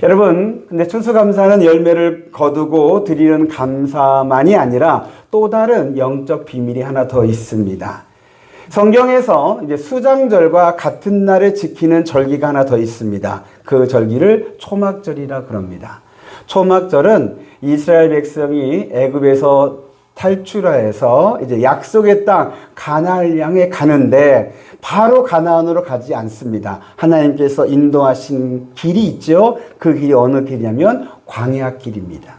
여러분, 근데 추수감사는 열매를 거두고 드리는 감사만이 아니라 또 다른 영적 비밀이 하나 더 있습니다. 성경에서 이제 수장절과 같은 날에 지키는 절기가 하나 더 있습니다. 그 절기를 초막절이라 그럽니다. 초막절은 이스라엘 백성이 애굽에서 탈출해서 이제 약속의 땅 가나안을 향해 가는데 바로 가나안으로 가지 않습니다. 하나님께서 인도하신 길이 있죠. 그 길이 어느 길이냐면 광야 길입니다.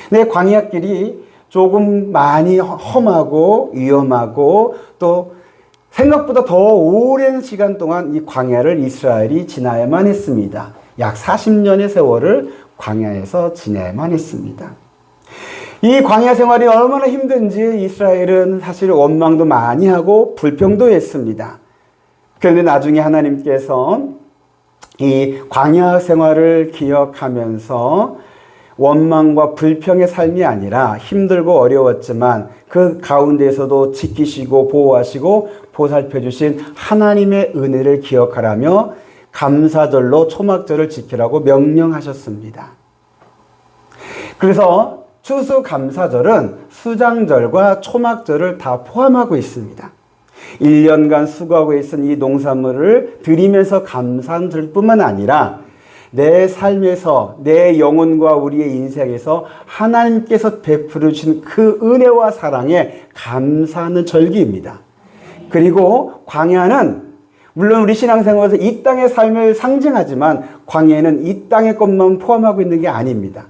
근데 광야 길이 조금 많이 험하고 위험하고 또 생각보다 더 오랜 시간 동안 이 광야를 이스라엘이 지나야만 했습니다. 약 40년의 세월을 광야에서 지내야만 했습니다. 이 광야 생활이 얼마나 힘든지 이스라엘은 사실 원망도 많이 하고 불평도 했습니다. 그런데 나중에 하나님께서 이 광야 생활을 기억하면서 원망과 불평의 삶이 아니라 힘들고 어려웠지만 그 가운데에서도 지키시고 보호하시고 보살펴 주신 하나님의 은혜를 기억하라며 감사절로 초막절을 지키라고 명령하셨습니다. 그래서 추수감사절은 수장절과 초막절을 다 포함하고 있습니다. 1년간 수고하고 있은 이 농산물을 드리면서 감사한 절뿐만 아니라 내 삶에서 내 영혼과 우리의 인생에서 하나님께서 베풀어 주신 그 은혜와 사랑에 감사하는 절기입니다. 그리고 광야는 물론 우리 신앙생활에서 이 땅의 삶을 상징하지만 광야는 이 땅의 것만 포함하고 있는 게 아닙니다.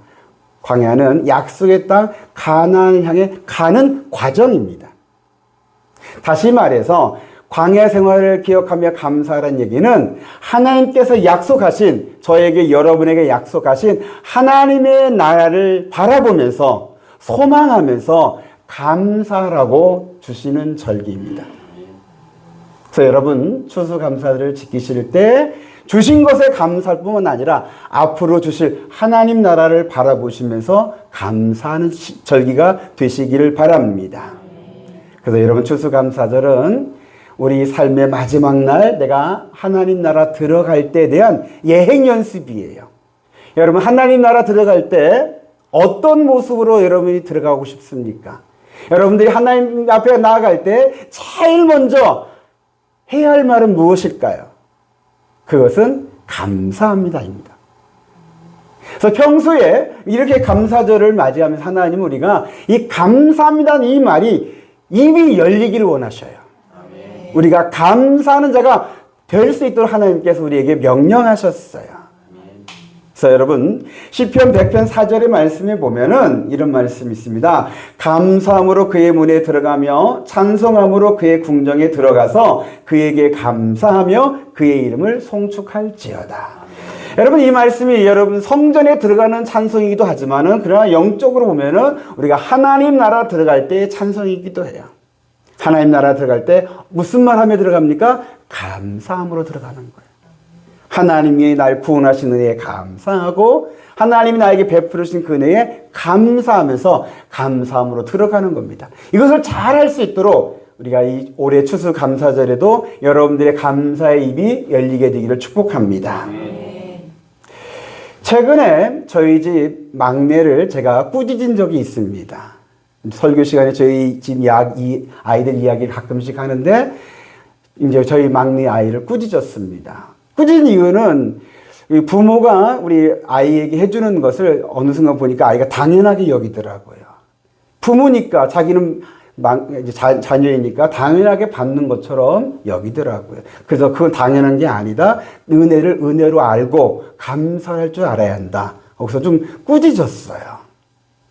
광야는 약속의 땅 가나안을 향해 가는 과정입니다. 다시 말해서 광야 생활을 기억하며 감사하라는 얘기는 하나님께서 약속하신 저에게 여러분에게 약속하신 하나님의 나라를 바라보면서 소망하면서 감사하라고 주시는 절기입니다. 그래서 여러분 추수감사를 지키실 때 주신 것에 감사할 뿐만 아니라 앞으로 주실 하나님 나라를 바라보시면서 감사하는 절기가 되시기를 바랍니다. 그래서 여러분 추수감사절은 우리 삶의 마지막 날 내가 하나님 나라 들어갈 때에 대한 예행 연습이에요. 여러분 하나님 나라 들어갈 때 어떤 모습으로 여러분이 들어가고 싶습니까? 여러분들이 하나님 앞에 나아갈 때 제일 먼저 해야 할 말은 무엇일까요? 그것은 감사합니다입니다. 그래서 평소에 이렇게 감사절을 맞이하면서 하나님 우리가 이 감사합니다 이 말이 입이 열리기를 원하셔요. 아멘. 우리가 감사하는 자가 될 수 있도록 하나님께서 우리에게 명령하셨어요. 아멘. 그래서 여러분 시편 100편 4절의 말씀에 보면은 이런 말씀이 있습니다. 감사함으로 그의 문에 들어가며 찬송함으로 그의 궁정에 들어가서 그에게 감사하며 그의 이름을 송축할지어다. 여러분 이 말씀이 여러분 성전에 들어가는 찬송이기도 하지만은 그러나 영적으로 보면은 우리가 하나님 나라 들어갈 때의 찬송이기도 해요. 하나님 나라 들어갈 때 무슨 말 하며 들어갑니까? 감사함으로 들어가는 거예요. 하나님이 날 구원하신 은혜에 감사하고 하나님이 나에게 베풀어 주신 그 은혜에 감사하면서 감사함으로 들어가는 겁니다. 이것을 잘 할 수 있도록 우리가 이 올해 추수감사절에도 여러분들의 감사의 입이 열리게 되기를 축복합니다. 최근에 저희 집 막내를 제가 꾸짖은 적이 있습니다. 설교 시간에 저희 집 아이들 이야기를 가끔씩 하는데 이제 저희 막내 아이를 꾸짖었습니다. 꾸짖은 이유는 부모가 우리 아이에게 해주는 것을 어느 순간 보니까 아이가 당연하게 여기더라고요. 부모니까 자기는 자녀이니까 당연하게 받는 것처럼 여기더라고요. 그래서 그건 당연한 게 아니다. 은혜를 은혜로 알고 감사할 줄 알아야 한다. 거기서 좀 꾸짖었어요.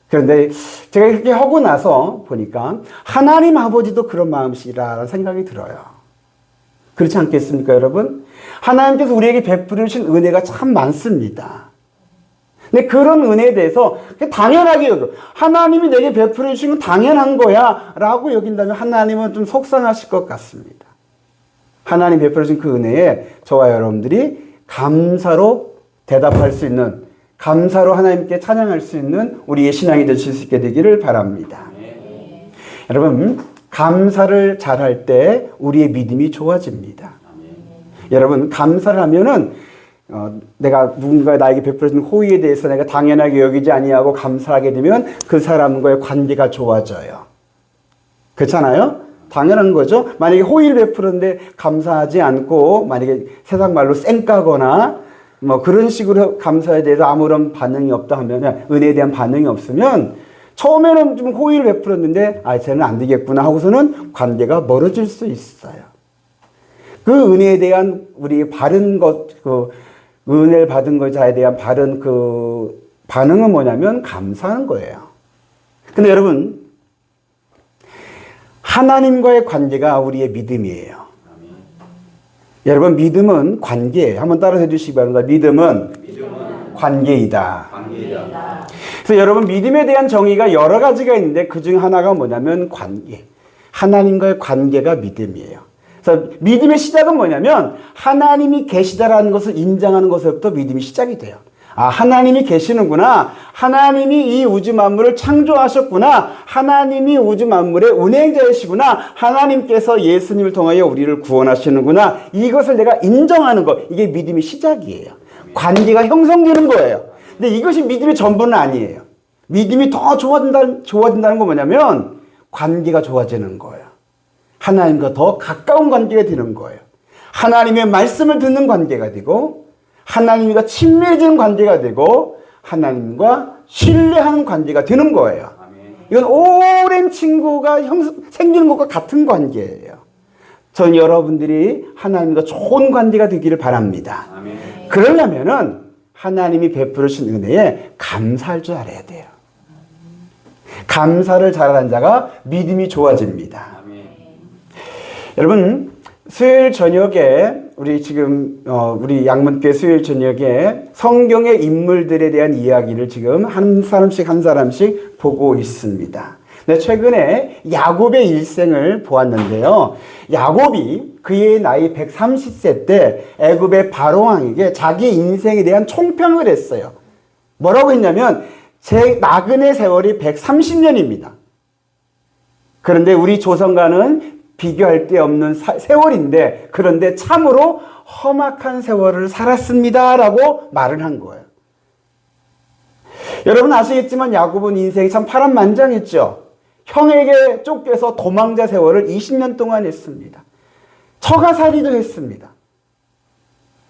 그런데 제가 이렇게 하고 나서 보니까 하나님 아버지도 그런 마음이시라는 생각이 들어요. 그렇지 않겠습니까, 여러분? 하나님께서 우리에게 베풀어 주신 은혜가 참 많습니다. 근데 그런 은혜에 대해서 당연하게 여겨. 하나님이 내게 베풀어 주신 건 당연한 거야 라고 여긴다면 하나님은 좀 속상하실 것 같습니다. 하나님 베풀어 주신 그 은혜에 저와 여러분들이 감사로 대답할 수 있는, 감사로 하나님께 찬양할 수 있는 우리의 신앙이 되실 수 있게 되기를 바랍니다. 여러분 감사를 잘할 때 우리의 믿음이 좋아집니다. 여러분 감사를 하면은 내가 누군가 나에게 베풀어준 호의에 대해서 내가 당연하게 여기지 아니하고 감사하게 되면 그 사람과의 관계가 좋아져요. 그렇잖아요? 당연한 거죠. 만약에 호의를 베푸는데 감사하지 않고 만약에 세상 말로 쌩까거나 뭐 그런 식으로 감사에 대해서 아무런 반응이 없다 하면, 은혜에 대한 반응이 없으면 처음에는 좀 호의를 베풀었는데 쟤는 안 되겠구나 하고서는 관계가 멀어질 수 있어요. 그 은혜에 대한 우리 바른 것, 은혜를 받은 것자에 대한 바른 반응은 뭐냐면 감사하는 거예요. 근데 여러분, 하나님과의 관계가 우리의 믿음이에요. 여러분, 믿음은 관계예요. 한번 따라서 해주시기 바랍니다. 믿음은 관계이다. 그래서 여러분, 믿음에 대한 정의가 여러 가지가 있는데 그 중 하나가 뭐냐면 관계. 하나님과의 관계가 믿음이에요. 그래서 믿음의 시작은 뭐냐면 하나님이 계시다라는 것을 인정하는 것에서부터 믿음이 시작이 돼요. 하나님이 계시는구나. 하나님이 이 우주 만물을 창조하셨구나. 하나님이 우주 만물의 운행자이시구나. 하나님께서 예수님을 통하여 우리를 구원하시는구나. 이것을 내가 인정하는 것. 이게 믿음의 시작이에요. 관계가 형성되는 거예요. 근데 이것이 믿음의 전부는 아니에요. 믿음이 더 좋아진다는 건 뭐냐면 관계가 좋아지는 거예요. 하나님과 더 가까운 관계가 되는 거예요. 하나님의 말씀을 듣는 관계가 되고 하나님과 친밀해지는 관계가 되고 하나님과 신뢰하는 관계가 되는 거예요. 이건 오랜 친구가 생기는 것과 같은 관계예요. 저는 여러분들이 하나님과 좋은 관계가 되기를 바랍니다. 그러려면은 하나님이 베풀으신 은혜에 감사할 줄 알아야 돼요. 감사를 잘하는 자가 믿음이 좋아집니다. 여러분, 수요일 저녁에 우리 양문교회 수요일 저녁에 성경의 인물들에 대한 이야기를 지금 한 사람씩 보고 있습니다. 네, 최근에 야곱의 일생을 보았는데요. 야곱이 그의 나이 130세 때 애굽의 바로왕에게 자기 인생에 대한 총평을 했어요. 뭐라고 했냐면 제 나그네 세월이 130년입니다. 그런데 우리 조선과는 비교할 데 없는 세월인데 그런데 참으로 험악한 세월을 살았습니다 라고 말을 한 거예요. 여러분 아시겠지만 야곱은 인생이 참 파란만장했죠. 형에게 쫓겨서 도망자 세월을 20년 동안 했습니다. 처가살이도 했습니다.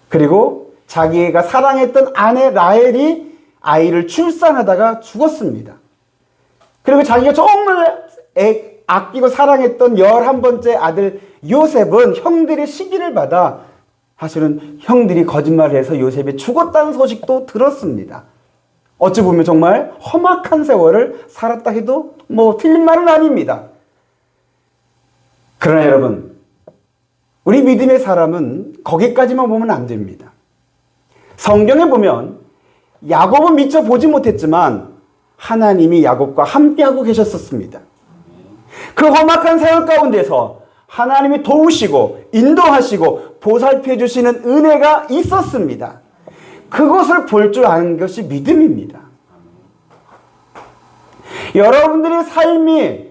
그리고 자기가 사랑했던 아내 라헬이 아이를 출산하다가 죽었습니다. 그리고 자기가 정말 아끼고 사랑했던 11번째 아들 요셉은 형들의 시기를 받아 사실은 형들이 거짓말을 해서 요셉이 죽었다는 소식도 들었습니다. 어찌 보면 정말 험악한 세월을 살았다 해도 틀린 말은 아닙니다. 그러나 여러분, 우리 믿음의 사람은 거기까지만 보면 안 됩니다. 성경에 보면 야곱은 미처 보지 못했지만 하나님이 야곱과 함께하고 계셨었습니다. 그 험악한 세월 가운데서 하나님이 도우시고 인도하시고 보살펴 주시는 은혜가 있었습니다. 그것을 볼 줄 아는 것이 믿음입니다. 여러분들의 삶이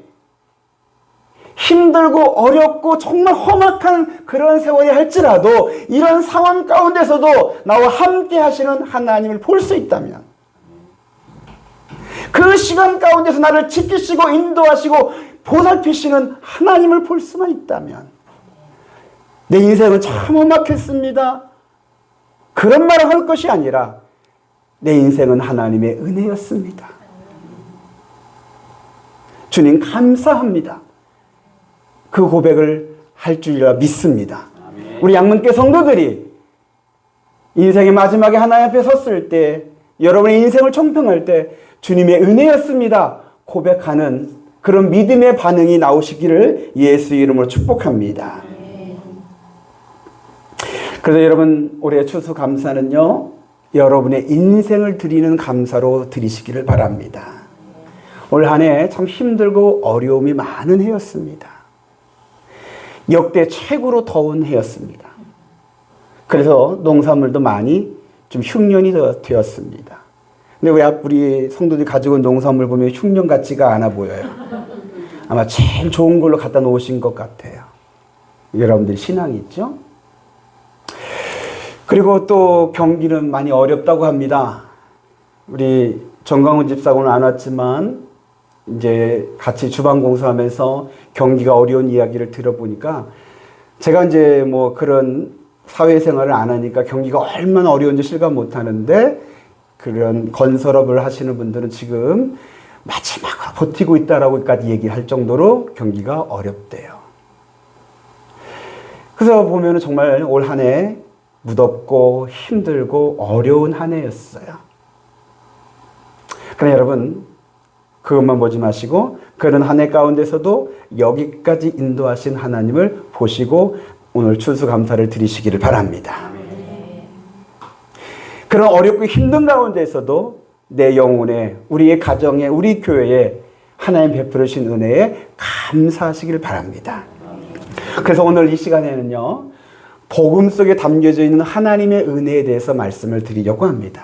힘들고 어렵고 정말 험악한 그런 세월이 할지라도 이런 상황 가운데서도 나와 함께 하시는 하나님을 볼 수 있다면, 그 시간 가운데서 나를 지키시고 인도하시고 보살피시는 하나님을 볼 수만 있다면, 내 인생은 참 험악했습니다, 그런 말을 할 것이 아니라 내 인생은 하나님의 은혜였습니다. 주님 감사합니다. 그 고백을 할 줄이라 믿습니다. 우리 양문교회 성도들이 인생의 마지막에 하나님 앞에 섰을 때, 여러분의 인생을 총평할 때 주님의 은혜였습니다 고백하는 그런 믿음의 반응이 나오시기를 예수 이름으로 축복합니다. 그래서 여러분, 올해 추수감사는요, 여러분의 인생을 드리는 감사로 드리시기를 바랍니다. 올 한 해 참 힘들고 어려움이 많은 해였습니다. 역대 최고로 더운 해였습니다. 그래서 농산물도 많이 좀 흉년이 되었습니다. 근데 우리 성도들이 가지고 온 농산물 보면 흉년 같지가 않아 보여요. 아마 제일 좋은 걸로 갖다 놓으신 것 같아요. 여러분들이 신앙이 있죠? 그리고 또 경기는 많이 어렵다고 합니다. 우리 정강훈 집사가 오늘 안 왔지만 이제 같이 주방 공사하면서 경기가 어려운 이야기를 들어보니까 제가 이제 뭐 그런 사회생활을 안 하니까 경기가 얼마나 어려운지 실감 못 하는데 그런 건설업을 하시는 분들은 지금 마지막으로 버티고 있다라고까지 얘기할 정도로 경기가 어렵대요. 그래서 보면 정말 올 한 해 무덥고 힘들고 어려운 한 해였어요. 그러나 여러분 그것만 보지 마시고 그런 한 해 가운데서도 여기까지 인도하신 하나님을 보시고 오늘 추수감사를 드리시기를 바랍니다. 그런 어렵고 힘든 가운데서도 내 영혼에 우리의 가정에 우리 교회에 하나님 베풀으신 은혜에 감사하시기를 바랍니다. 그래서 오늘 이 시간에는요 복음 속에 담겨져 있는 하나님의 은혜에 대해서 말씀을 드리려고 합니다.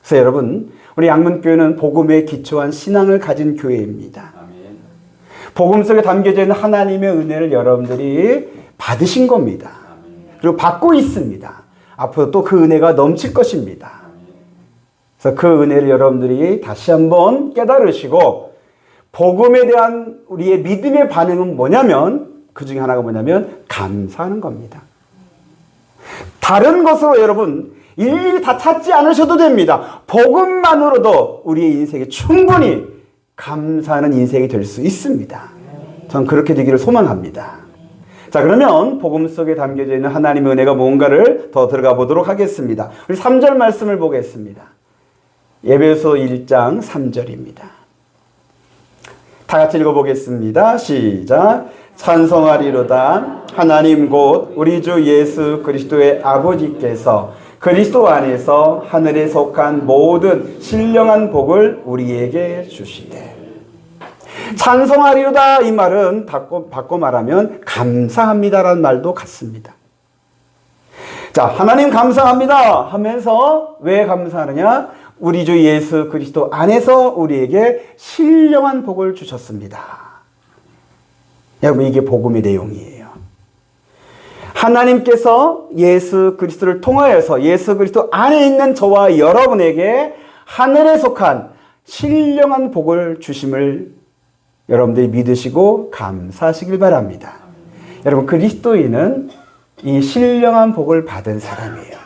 그래서 여러분 우리 양문교회는 복음에 기초한 신앙을 가진 교회입니다. 복음 속에 담겨져 있는 하나님의 은혜를 여러분들이 받으신 겁니다. 그리고 받고 있습니다. 앞으로 또 그 은혜가 넘칠 것입니다. 그래서 그 은혜를 여러분들이 다시 한번 깨달으시고 복음에 대한 우리의 믿음의 반응은 뭐냐면 그 중에 하나가 뭐냐면 감사하는 겁니다. 다른 것으로 여러분 일일이 다 찾지 않으셔도 됩니다. 복음만으로도 우리의 인생에 충분히 감사하는 인생이 될 수 있습니다. 전 그렇게 되기를 소망합니다. 자, 그러면 복음 속에 담겨져 있는 하나님의 은혜가 뭔가를 더 들어가 보도록 하겠습니다. 우리 3절 말씀을 보겠습니다. 에베소 1장 3절입니다. 다 같이 읽어보겠습니다. 시작. 찬송하리로다 하나님 곧 우리 주 예수 그리스도의 아버지께서 그리스도 안에서 하늘에 속한 모든 신령한 복을 우리에게 주시되. 찬송하리로다 이 말은 바꿔 말하면 감사합니다라는 말도 같습니다. 자, 하나님 감사합니다 하면서 왜 감사하느냐? 우리 주 예수 그리스도 안에서 우리에게 신령한 복을 주셨습니다. 여러분 이게 복음의 내용이에요. 하나님께서 예수 그리스도를 통하여서 예수 그리스도 안에 있는 저와 여러분에게 하늘에 속한 신령한 복을 주심을 여러분들이 믿으시고 감사하시길 바랍니다. 여러분 그리스도인은 이 신령한 복을 받은 사람이에요.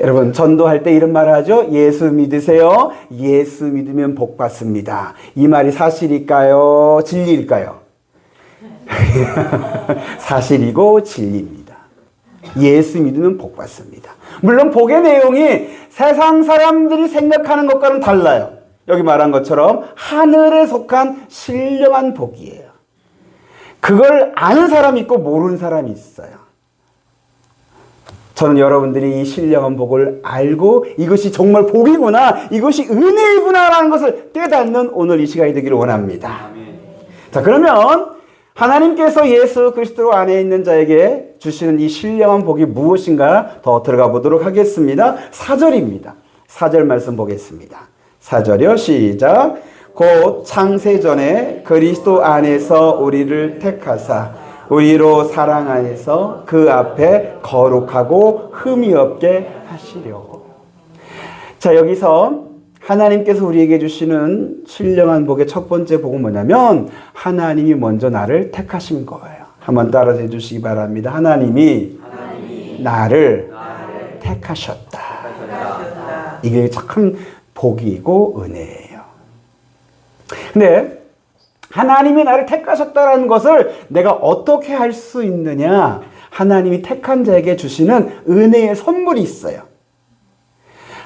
여러분 전도할 때 이런 말을 하죠. 예수 믿으세요. 예수 믿으면 복 받습니다. 이 말이 사실일까요? 진리일까요? 사실이고 진리입니다. 예수 믿으면 복 받습니다. 물론 복의 내용이 세상 사람들이 생각하는 것과는 달라요. 여기 말한 것처럼 하늘에 속한 신령한 복이에요. 그걸 아는 사람이 있고 모르는 사람이 있어요. 저는 여러분들이 이 신령한 복을 알고 이것이 정말 복이구나, 이것이 은혜이구나라는 것을 깨닫는 오늘 이 시간이 되기를 원합니다. 자, 그러면 하나님께서 예수 그리스도 안에 있는 자에게 주시는 이 신령한 복이 무엇인가 더 들어가 보도록 하겠습니다. 4절입니다. 4절 말씀 보겠습니다. 4절이요. 시작. 곧 창세전에 그리스도 안에서 우리를 택하사 우리로 사랑 안에서 그 앞에 거룩하고 흠이 없게 하시려고. 자, 여기서 하나님께서 우리에게 주시는 신령한 복의 첫 번째 복은 뭐냐면 하나님이 먼저 나를 택하신 거예요. 한번 따라서 해주시기 바랍니다. 하나님이 나를 택하셨다. 이게 참 복이고 은혜예요. 근데 하나님이 나를 택하셨다는 것을 내가 어떻게 할 수 있느냐? 하나님이 택한 자에게 주시는 은혜의 선물이 있어요.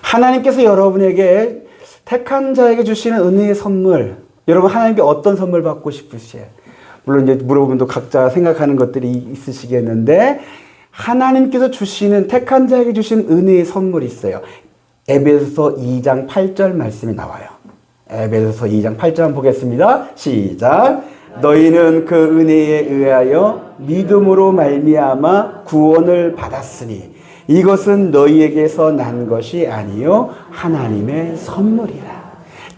하나님께서 여러분에게 택한 자에게 주시는 은혜의 선물, 여러분 하나님께 어떤 선물 받고 싶으세요? 물론 이제 물어보면 또 각자 생각하는 것들이 있으시겠는데 하나님께서 주시는 택한 자에게 주시는 은혜의 선물이 있어요. 에베소서 2장 8절 말씀이 나와요. 에베소서 2장 8절 한번 보겠습니다. 시작. 너희는 그 은혜에 의하여 믿음으로 말미암아 구원을 받았으니 이것은 너희에게서 난 것이 아니요 하나님의 선물이라.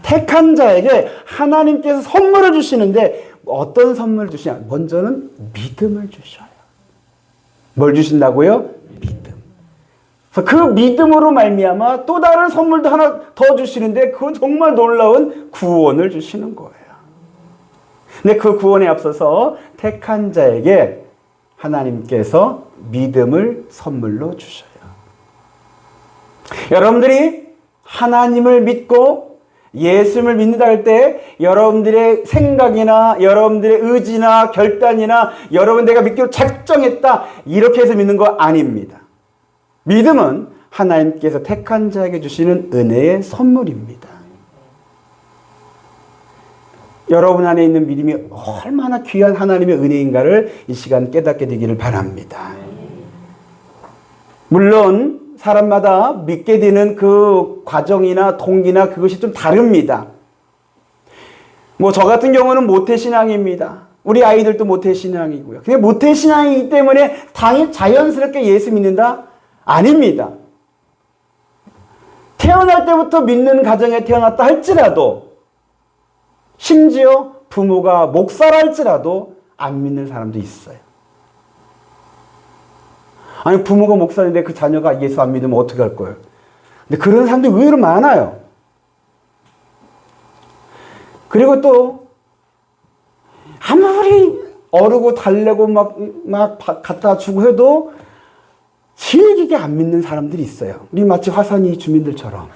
택한 자에게 하나님께서 선물을 주시는데 어떤 선물을 주시냐? 먼저는 믿음을 주셔요. 뭘 주신다고요? 믿음. 그래서 그 믿음으로 말미암아 또 다른 선물도 하나 더 주시는데 그건 정말 놀라운 구원을 주시는 거예요. 근데 그 구원에 앞서서 택한 자에게 하나님께서 믿음을 선물로 주셔요. 여러분들이 하나님을 믿고 예수님을 믿는다 할 때 여러분들의 생각이나 여러분들의 의지나 결단이나 여러분 내가 믿기로 작정했다 이렇게 해서 믿는 거 아닙니다. 믿음은 하나님께서 택한 자에게 주시는 은혜의 선물입니다. 여러분 안에 있는 믿음이 얼마나 귀한 하나님의 은혜인가를 이 시간 깨닫게 되기를 바랍니다. 물론 사람마다 믿게 되는 그 과정이나 동기나 그것이 좀 다릅니다. 뭐 저 같은 경우는 모태신앙입니다. 우리 아이들도 모태신앙이고요. 근데 모태신앙이기 때문에 당연히 자연스럽게 예수 믿는다? 아닙니다. 태어날 때부터 믿는 가정에 태어났다 할지라도 심지어 부모가 목사라 할지라도 안 믿는 사람도 있어요. 아니 부모가 목사인데 그 자녀가 예수 안 믿으면 어떻게 할 거예요? 근데 그런 사람들이 의외로 많아요. 그리고 또 아무리 어르고 달래고 막 갖다 주고 해도 질기게 안 믿는 사람들이 있어요. 우리 마치 화산이 주민들처럼.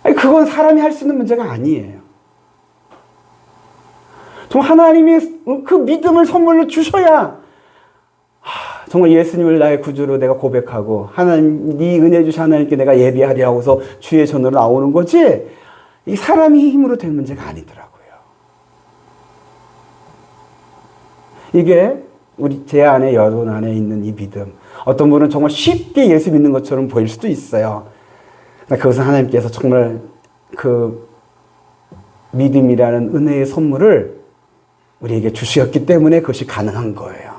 아니, 그건 사람이 할 수 있는 문제가 아니에요. 정말 하나님이 그 믿음을 선물로 주셔야 정말 예수님을 나의 구주로 내가 고백하고 하나님 네 은혜 주신 하나님께 내가 예배하리 하고서 주의 전으로 나오는 거지 이 사람이 힘으로 될 문제가 아니더라고요. 이게 제 안에 여러분 안에 있는 이 믿음 어떤 분은 정말 쉽게 예수 믿는 것처럼 보일 수도 있어요. 그것은 하나님께서 정말 그 믿음이라는 은혜의 선물을 우리에게 주셨기 때문에 그것이 가능한 거예요.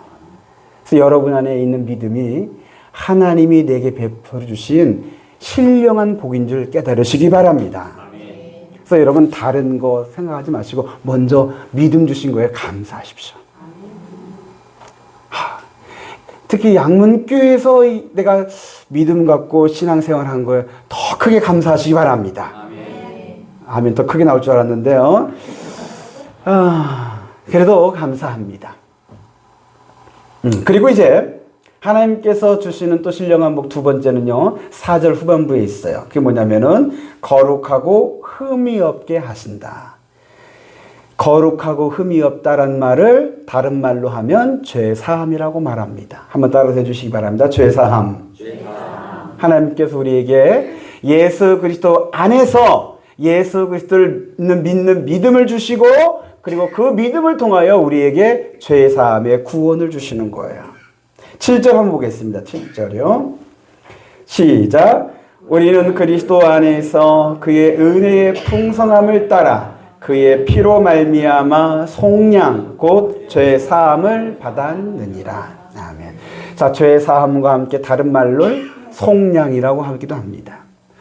그래서 여러분 안에 있는 믿음이 하나님이 내게 베풀어 주신 신령한 복인 줄 깨달으시기 바랍니다. 그래서 여러분 다른 거 생각하지 마시고 먼저 믿음 주신 거에 감사하십시오. 특히 양문교회에서 내가 믿음 갖고 신앙생활한 거에 더 크게 감사하시기 바랍니다. 아멘. 더 크게 나올 줄 알았는데요. 그래도 감사합니다. 그리고 이제 하나님께서 주시는 또 신령한 복 두 번째는요. 4절 후반부에 있어요. 그게 뭐냐면은 거룩하고 흠이 없게 하신다. 거룩하고 흠이 없다란 말을 다른 말로 하면 죄사함이라고 말합니다. 한번 따라서 해주시기 바랍니다. 죄사함. 하나님께서 우리에게 예수 그리스도 안에서 예수 그리스도를 믿는 믿음을 주시고 그리고 그 믿음을 통하여 우리에게 죄사함의 구원을 주시는 거예요. 7절 한번 보겠습니다. 7절이요. 시작. 우리는 그리스도 안에서 그의 은혜의 풍성함을 따라 그의 피로 말미암아 속량 곧 죄 사함을 받았느니라. 아멘. 자, 죄 사함과 함께 다른 말로 속량이라고 하기도 합니다.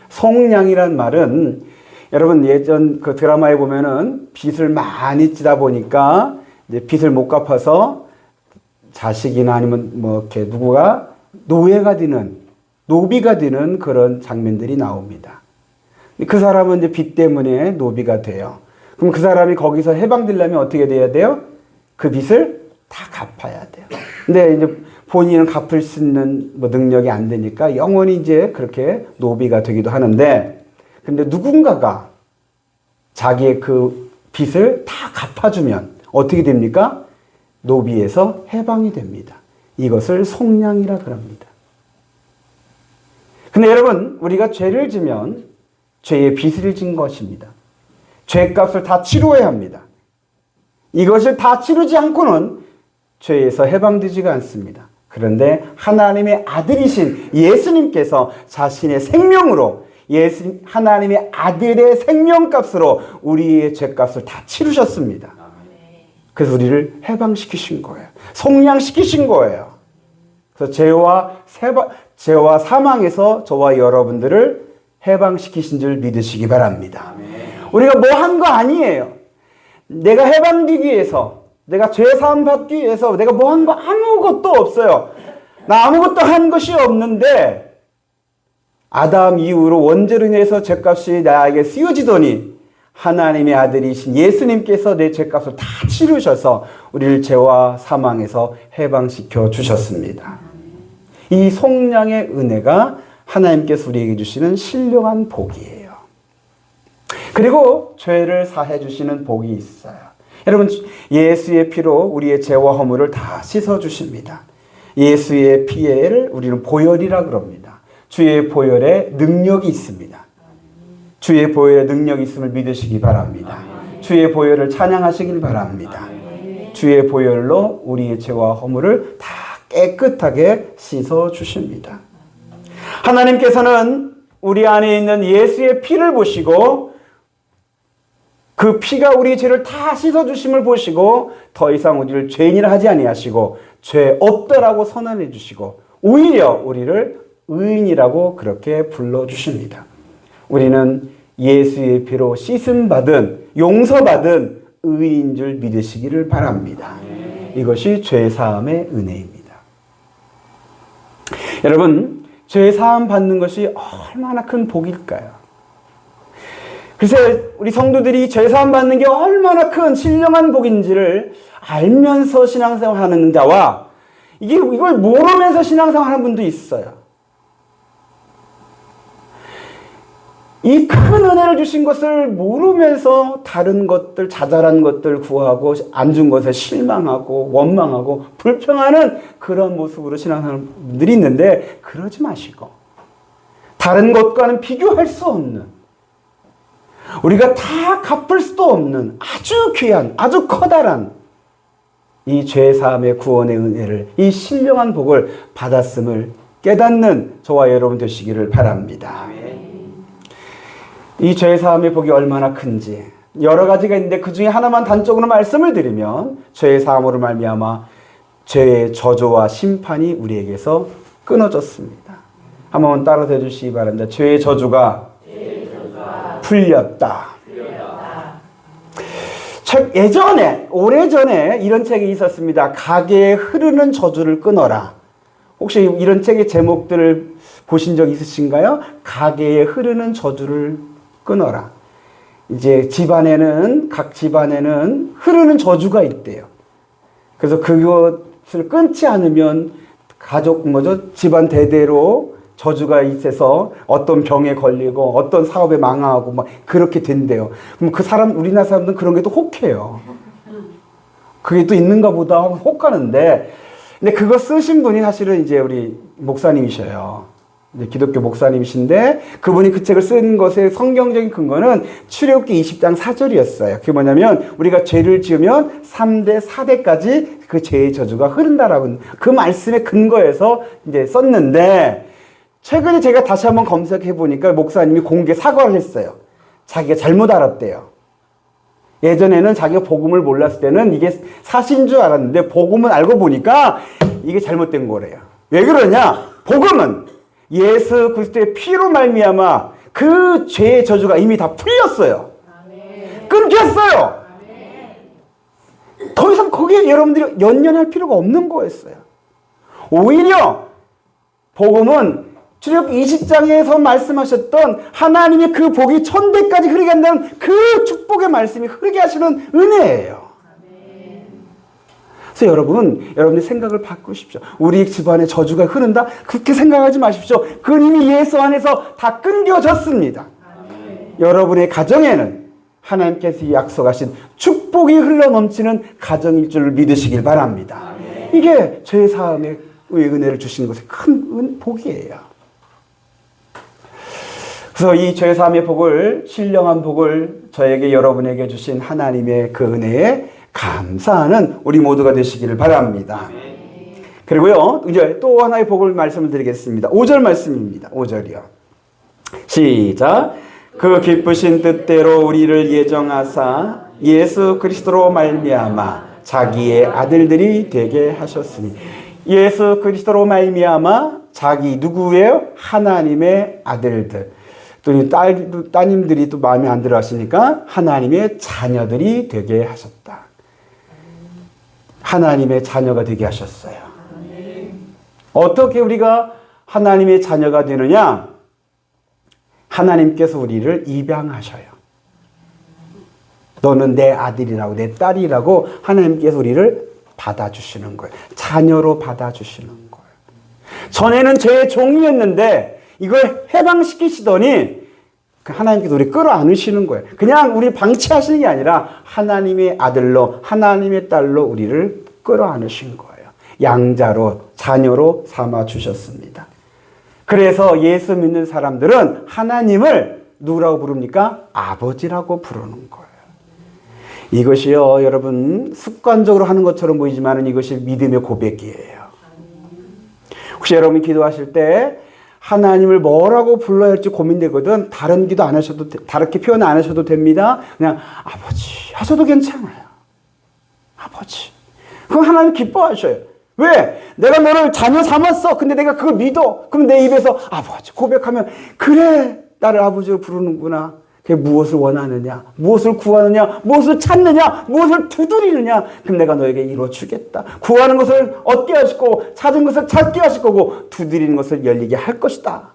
속량이란 말은 여러분 예전 그 드라마에 보면은 빚을 많이 지다 보니까 이제 빚을 못 갚아서 자식이나 아니면 뭐 이렇게 누구가 노예가 되는 노비가 되는 그런 장면들이 나옵니다. 그 사람은 이제 빚 때문에 노비가 돼요. 그럼 그 사람이 거기서 해방되려면 어떻게 돼야 돼요? 그 빚을 다 갚아야 돼요. 근데 이제 본인은 갚을 수 있는 뭐 능력이 안 되니까 영원히 이제 그렇게 노비가 되기도 하는데, 근데 누군가가 자기의 그 빚을 다 갚아주면 어떻게 됩니까? 노비에서 해방이 됩니다. 이것을 속량이라 그럽니다. 근데 여러분, 우리가 죄를 지면 죄의 빚을 진 것입니다. 죄값을 다 치루어야 합니다. 이것을 다 치르지 않고는 죄에서 해방되지가 않습니다. 그런데 하나님의 아들이신 예수님께서 자신의 생명으로 하나님의 아들의 생명값으로 우리의 죄값을 다 치르셨습니다. 그래서 우리를 해방시키신 거예요. 속량시키신 거예요. 그래서 죄와 사망에서 저와 여러분들을 해방시키신 줄 믿으시기 바랍니다. 우리가 뭐 한 거 아니에요. 내가 해방되기 위해서 내가 죄사함 받기 위해서 내가 뭐 한 거 아무것도 없어요. 나 아무것도 한 것이 없는데 아담 이후로 원죄로 인해서 죄값이 나에게 씌워지더니 하나님의 아들이신 예수님께서 내 죄값을 다 치르셔서 우리를 죄와 사망에서 해방시켜 주셨습니다. 이 속량의 은혜가 하나님께서 우리에게 주시는 신령한 복이에요. 그리고 죄를 사해 주시는 복이 있어요. 여러분, 예수의 피로 우리의 죄와 허물을 다 씻어 주십니다. 예수의 피를 우리는 보혈이라 그럽니다. 주의 보혈에 능력이 있습니다. 주의 보혈에 능력이 있음을 믿으시기 바랍니다. 주의 보혈을 찬양하시길 바랍니다. 주의 보혈로 우리의 죄와 허물을 다 깨끗하게 씻어 주십니다. 하나님께서는 우리 안에 있는 예수의 피를 보시고 그 피가 우리 죄를 다 씻어 주심을 보시고 더 이상 우리를 죄인이라 하지 아니하시고 죄 없더라고 선언해 주시고 오히려 우리를 의인이라고 그렇게 불러 주십니다. 우리는 예수의 피로 씻음 받은 용서받은 의인인 줄 믿으시기를 바랍니다. 이것이 죄 사함의 은혜입니다. 여러분, 죄 사함 받는 것이 얼마나 큰 복일까요? 글쎄, 우리 성도들이 죄 사함 받는 게 얼마나 큰 신령한 복인지를 알면서 신앙생활 하는 자와 이걸 모르면서 신앙생활 하는 분도 있어요. 이 큰 은혜를 주신 것을 모르면서 다른 것들, 자잘한 것들 구하고 안 준 것에 실망하고 원망하고 불평하는 그런 모습으로 신앙하는 분들이 있는데 그러지 마시고 다른 것과는 비교할 수 없는 우리가 다 갚을 수도 없는 아주 귀한 아주 커다란 이 죄사함의 구원의 은혜를 이 신령한 복을 받았음을 깨닫는 저와 여러분 되시기를 바랍니다. 이 죄사함의 복이 얼마나 큰지 여러 가지가 있는데 그 중에 하나만 단적으로 말씀을 드리면 죄사함으로 말미암아 죄의 저주와 심판이 우리에게서 끊어졌습니다. 한번 따라서 해주시기 바랍니다. 죄의 저주가 풀렸다. 예전에 오래전에 이런 책이 있었습니다. 가게에 흐르는 저주를 끊어라. 혹시 이런 책의 제목들을 보신 적 있으신가요? 가게에 흐르는 저주를 끊어라. 이제 각 집안에는 흐르는 저주가 있대요. 그래서 그것을 끊지 않으면 집안 대대로 저주가 있어서 어떤 병에 걸리고 어떤 사업에 망하고 막 그렇게 된대요. 그럼 우리나라 사람들은 그런 게 또 혹해요. 그게 또 있는가 보다 하고 혹하는데, 근데 그거 쓰신 분이 사실은 이제 우리 목사님이셔요. 기독교 목사님이신데 그분이 그 책을 쓴 것의 성경적인 근거는 출애굽기 20장 4절이었어요. 그게 뭐냐면 우리가 죄를 지으면 3대, 4대까지 그 죄의 저주가 흐른다라고 그 말씀의 근거에서 이제 썼는데 최근에 제가 다시 한번 검색해 보니까 목사님이 공개 사과를 했어요. 자기가 잘못 알았대요. 예전에는 자기가 복음을 몰랐을 때는 이게 사실인 줄 알았는데 복음을 알고 보니까 이게 잘못된 거래요. 왜 그러냐? 복음은 예수 그리스도의 피로 말미암아 그 죄의 저주가 이미 다 풀렸어요. 끊겼어요. 더 이상 거기에 여러분들이 연연할 필요가 없는 거였어요. 오히려 복음은 출애굽기 20장에서 말씀하셨던 하나님의 그 복이 천대까지 흐르게 한다는 그 축복의 말씀이 흐르게 하시는 은혜예요. 그래서 여러분들 생각을 바꾸십시오. 우리 집안에 저주가 흐른다? 그렇게 생각하지 마십시오. 그건 이미 예수 안에서 다 끊겨졌습니다. 여러분의 가정에는 하나님께서 약속하신 축복이 흘러넘치는 가정일 줄 믿으시길 바랍니다. 이게 죄사함의 은혜를 주신 것의 큰 복이에요. 그래서 이 죄사함의 복을, 신령한 복을 저에게 여러분에게 주신 하나님의 그 은혜에 감사하는 우리 모두가 되시기를 바랍니다. 그리고요, 이제 또 하나의 복을 말씀을 드리겠습니다. 5절 말씀입니다. 5절이요. 시작. 그 기쁘신 뜻대로 우리를 예정하사 예수 그리스도로 말미암아 자기의 아들들이 되게 하셨으니, 예수 그리스도로 말미암아 자기 누구예요? 하나님의 아들들. 또 따님들이 또 마음에 안 들어 하시니까 하나님의 자녀들이 되게 하셨다. 하나님의 자녀가 되게 하셨어요. 어떻게 우리가 하나님의 자녀가 되느냐? 하나님께서 우리를 입양하셔요. 너는 내 아들이라고, 내 딸이라고 하나님께서 우리를 받아주시는 거예요. 자녀로 받아주시는 거예요. 전에는 죄의 종이었는데 이걸 해방시키시더니 하나님께서 우리 끌어안으시는 거예요. 그냥 우리 방치하시는 게 아니라 하나님의 아들로, 하나님의 딸로 우리를 끌어안으신 거예요. 양자로, 자녀로 삼아주셨습니다. 그래서 예수 믿는 사람들은 하나님을 누구라고 부릅니까? 아버지라고 부르는 거예요. 이것이요, 여러분, 습관적으로 하는 것처럼 보이지만 이것이 믿음의 고백이에요. 혹시 여러분 기도하실 때 하나님을 뭐라고 불러야 할지 고민되거든. 다른 기도 안 하셔도, 다르게 표현 안 하셔도 됩니다. 그냥 아버지 하셔도 괜찮아요. 아버지. 그럼 하나님 기뻐하셔요. 왜? 내가 너를 자녀 삼았어. 근데 내가 그걸 믿어. 그럼 내 입에서 아버지 고백하면, 그래, 나를 아버지로 부르는구나. 그게 무엇을 원하느냐, 무엇을 구하느냐, 무엇을 찾느냐, 무엇을 두드리느냐. 그럼 내가 너에게 이루어주겠다. 구하는 것을 얻게 하실 거고, 찾은 것을 찾게 하실 거고, 두드리는 것을 열리게 할 것이다.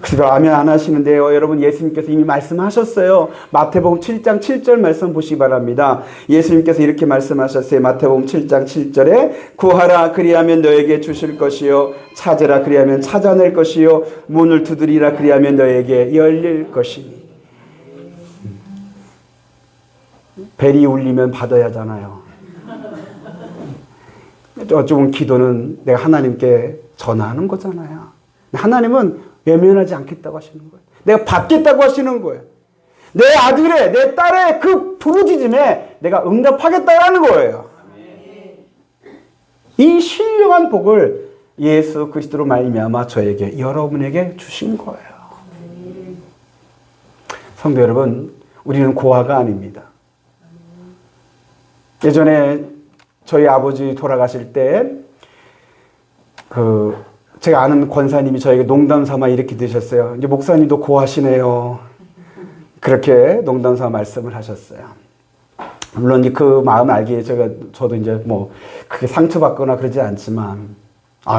그래서 아멘 안 하시는데요. 여러분, 예수님께서 이미 말씀하셨어요. 마태복음 7장 7절 말씀 보시기 바랍니다. 예수님께서 이렇게 말씀하셨어요. 마태복음 7장 7절에 구하라 그리하면 너에게 주실 것이요, 찾으라 그리하면 찾아낼 것이요, 문을 두드리라 그리하면 너에게 열릴 것이니. 벨이 울리면 받아야 하잖아요. 어쩌면 기도는 내가 하나님께 전하는 거잖아요. 하나님은 외면하지 않겠다고 하시는 거예요. 내가 받겠다고 하시는 거예요. 내 아들의, 내 딸의 그 부르짖음에 내가 응답하겠다라는 거예요. 이 신령한 복을 예수 그리스도로 말미암아 저에게, 여러분에게 주신 거예요. 성도 여러분, 우리는 고아가 아닙니다. 예전에 저희 아버지 돌아가실 때 제가 아는 권사님이 저에게 농담 삼아 이렇게 드셨어요. 이제 목사님도 고하시네요. 그렇게 농담 삼아 말씀을 하셨어요. 물론 그 마음 알기에 저도 이제 뭐 크게 상처받거나 그러지 않지만,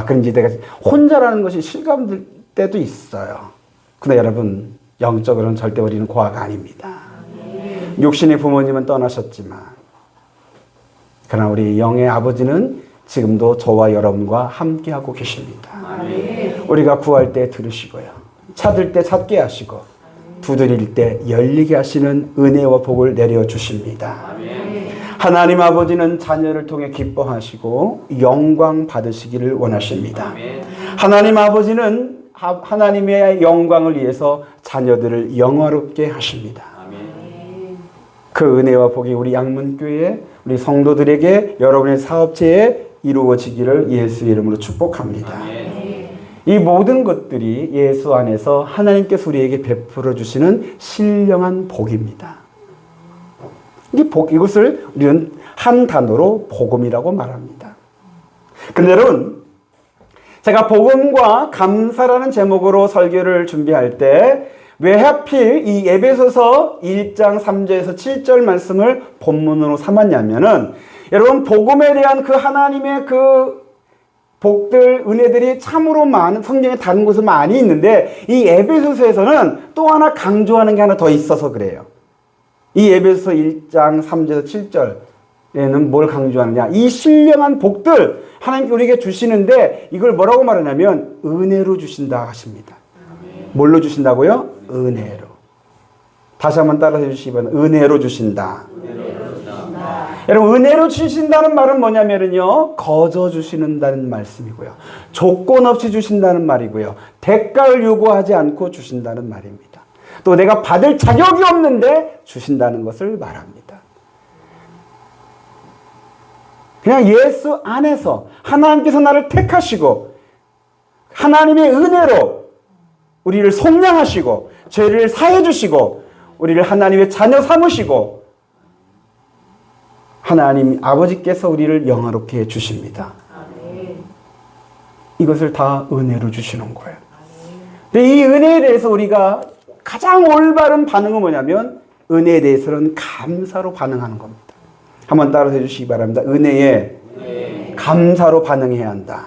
그럼 이제 내가 혼자라는 것이 실감될 때도 있어요. 근데 여러분, 영적으로는 절대 우리는 고아가 아닙니다. 육신의 부모님은 떠나셨지만, 그러나 우리 영의 아버지는 지금도 저와 여러분과 함께하고 계십니다. 아멘. 우리가 구할 때 들으시고요, 찾을 때 찾게 하시고, 두드릴 때 열리게 하시는 은혜와 복을 내려주십니다. 아멘. 하나님 아버지는 자녀를 통해 기뻐하시고 영광 받으시기를 원하십니다. 아멘. 하나님 아버지는 하나님의 영광을 위해서 자녀들을 영화롭게 하십니다. 아멘. 그 은혜와 복이 우리 양문교회, 우리 성도들에게, 여러분의 사업체에 이루어지기를 예수 이름으로 축복합니다. 아멘. 이 모든 것들이 예수 안에서 하나님께서 우리에게 베풀어 주시는 신령한 복입니다. 이것을 우리는 한 단어로 복음이라고 말합니다. 근데 여러분, 제가 복음과 감사라는 제목으로 설교를 준비할 때 왜 하필 이 에베소서 1장 3절에서 7절 말씀을 본문으로 삼았냐면은, 여러분, 복음에 대한 그 하나님의 그 복들, 은혜들이 참으로 많은, 성경에 다른 곳은 많이 있는데 이 에베소서에서는 또 하나 강조하는 게 하나 더 있어서 그래요. 이 에베소서 1장 3절에서 7절에는 뭘 강조하느냐, 이 신령한 복들 하나님께 우리에게 주시는데 이걸 뭐라고 말하냐면 은혜로 주신다 하십니다. 뭘로 주신다고요? 은혜로. 다시 한번 따라해 주시기 바랍니다. 은혜로 주신다. 여러분, 은혜로 주신다는 말은 뭐냐면요, 거저 주신다는 말씀이고요, 조건 없이 주신다는 말이고요, 대가를 요구하지 않고 주신다는 말입니다. 또 내가 받을 자격이 없는데 주신다는 것을 말합니다. 그냥 예수 안에서 하나님께서 나를 택하시고 하나님의 은혜로 우리를 속량하시고 죄를 사해 주시고 우리를 하나님의 자녀 삼으시고 하나님 아버지께서 우리를 영화롭게 해주십니다. 이것을 다 은혜로 주시는 거예요. 근데 이 은혜에 대해서 우리가 가장 올바른 반응은 뭐냐면 은혜에 대해서는 감사로 반응하는 겁니다. 한번 따라서 해주시기 바랍니다. 은혜에 감사로 반응해야 한다.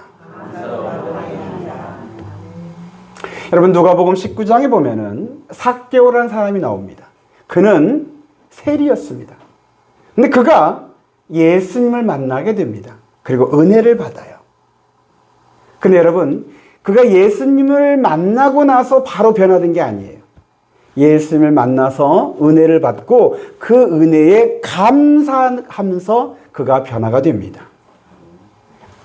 여러분 누가복음 19장에 보면은 삭개오라는 사람이 나옵니다. 그는 세리였습니다. 근데 그가 예수님을 만나게 됩니다. 그리고 은혜를 받아요. 근데 여러분 그가 예수님을 만나고 나서 바로 변화된 게 아니에요. 예수님을 만나서 은혜를 받고 그 은혜에 감사하면서 그가 변화가 됩니다.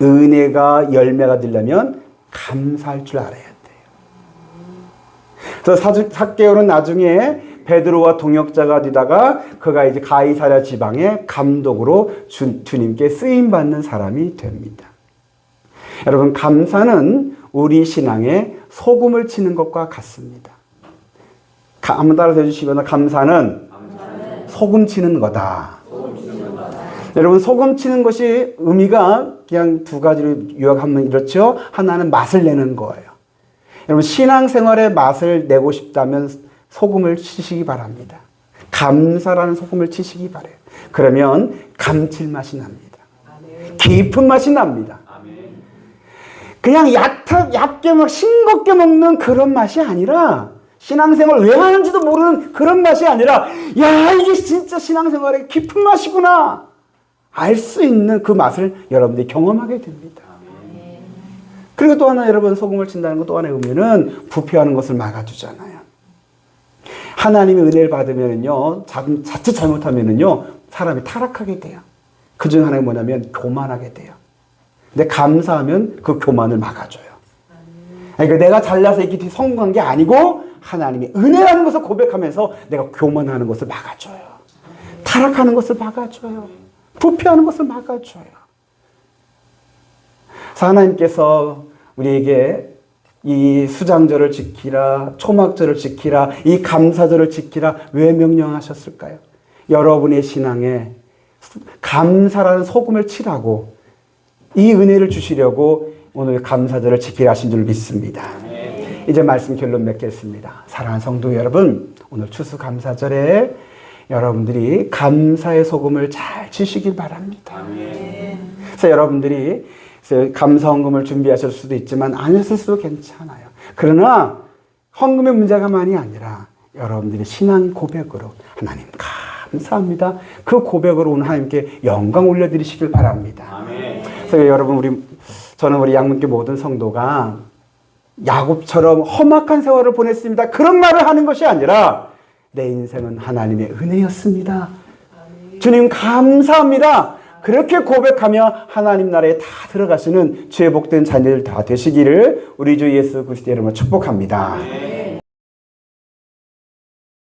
은혜가 열매가 되려면 감사할 줄 알아야 돼요. 그래서 삭개오는 나중에 베드로와 동역자가 되다가 그가 이제 가이사랴 지방의 감독으로 주님께 쓰임받는 사람이 됩니다. 여러분 감사는 우리 신앙에 소금을 치는 것과 같습니다. 한번 따라서 해주시면 감사는 소금 치는 거다. 여러분 소금 치는 것이 의미가 그냥 두 가지로 요약하면 이렇죠. 하나는 맛을 내는 거예요. 여러분 신앙생활의 맛을 내고 싶다면 소금을 치시기 바랍니다. 감사라는 소금을 치시기 바래요. 그러면 감칠맛이 납니다. 깊은 맛이 납니다. 그냥 얕게 막 싱겁게 먹는 그런 맛이 아니라 신앙생활 왜 하는지도 모르는 그런 맛이 아니라 야 이게 진짜 신앙생활의 깊은 맛이구나 알 수 있는 그 맛을 여러분들이 경험하게 됩니다. 그리고 또 하나 여러분 소금을 친다는 것 또 하나의 의미는 부패하는 것을 막아주잖아요. 하나님의 은혜를 받으면요 자칫 잘못하면요 사람이 타락하게 돼요. 그 중 하나가 뭐냐면 교만하게 돼요. 근데 감사하면 그 교만을 막아줘요. 그러니까 내가 잘나서 이렇게 성공한 게 아니고 하나님의 은혜라는 것을 고백하면서 내가 교만하는 것을 막아줘요. 타락하는 것을 막아줘요. 부패하는 것을 막아줘요. 그래서 하나님께서 우리에게 이 수장절을 지키라, 초막절을 지키라, 이 감사절을 지키라 왜 명령하셨을까요? 여러분의 신앙에 감사라는 소금을 치라고 이 은혜를 주시려고 오늘 감사절을 지키라 하신 줄 믿습니다. 이제 말씀 결론 맺겠습니다. 사랑하는 성도 여러분, 오늘 추수감사절에 여러분들이 감사의 소금을 잘 치시길 바랍니다. 그래서 여러분들이 감사 헌금을 준비하실 수도 있지만 안 했을 괜찮아요. 그러나 헌금의 문제가만이 아니라 여러분들이 신앙 고백으로 하나님 감사합니다. 그 고백으로 오늘 하나님께 영광 올려드리시길 바랍니다. 그래서 여러분 저는 우리 양문교 모든 성도가 야곱처럼 험악한 세월을 보냈습니다. 그런 말을 하는 것이 아니라 내 인생은 하나님의 은혜였습니다. 주님 감사합니다. 그렇게 고백하며 하나님 나라에 다 들어가시는 죄 복된 자녀들 다 되시기를 우리 주 예수 그리스도의 이름으로 축복합니다.